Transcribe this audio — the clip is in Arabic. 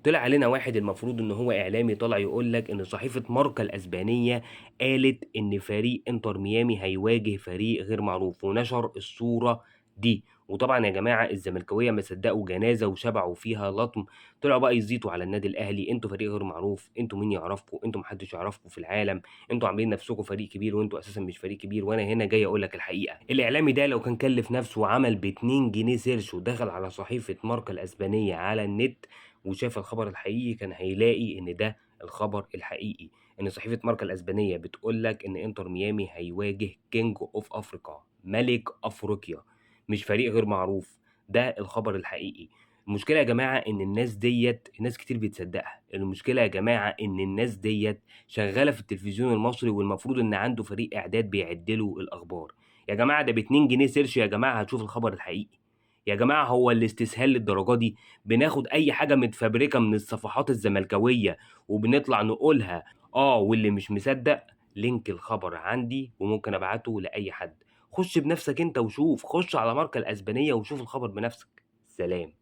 طلع علينا واحد المفروض ان هو اعلامي، طلع يقول لك ان صحيفة ماركا الاسبانية قالت ان فريق انتر ميامي هيواجه فريق غير معروف، ونشر الصورة دي. وطبعا يا جماعة الزملكاوية ما صدقوا جنازة وشبعوا فيها لطم، طلعوا بقى يزيطوا على النادي الاهلي: انتوا فريق غير معروف، انتوا مين يعرفكم، انتوا محدش يعرفكم في العالم، انتوا عاملين نفسكم فريق كبير وانتوا اساسا مش فريق كبير. وانا هنا جاي اقول لك الحقيقة: الاعلامي ده لو كان كلف نفسه وعمل ب 2 جنيه سيرش ودخل على صحيفة ماركا الاسبانية على النت وشاف الخبر الحقيقي، كان هيلاقي ان ده الخبر الحقيقي. ان صحيفة ماركا الاسبانية بتقول لك ان انتر ميامي هيواجه كينج اوف افريقيا، ملك افريقيا، مش فريق غير معروف. ده الخبر الحقيقي. المشكلة يا جماعة ان الناس ديت ناس كتير بتصدقها. المشكلة يا جماعة ان الناس ديت شغالة في التلفزيون المصري، والمفروض ان عنده فريق اعداد بيعدلوا الاخبار. يا جماعة ده ب 2 جنيه سيرش يا جماعة هتشوف الخبر الحقيقي. يا جماعة هو الاستسهال للدرجة دي؟ بناخد اي حاجه متفبركه من الصفحات الزملكاويه وبنطلع نقولها. واللي مش مصدق، لينك الخبر عندي وممكن ابعته لاي حد. خش بنفسك انت وشوف، خش على ماركة الاسبانيه وشوف الخبر بنفسك. سلام.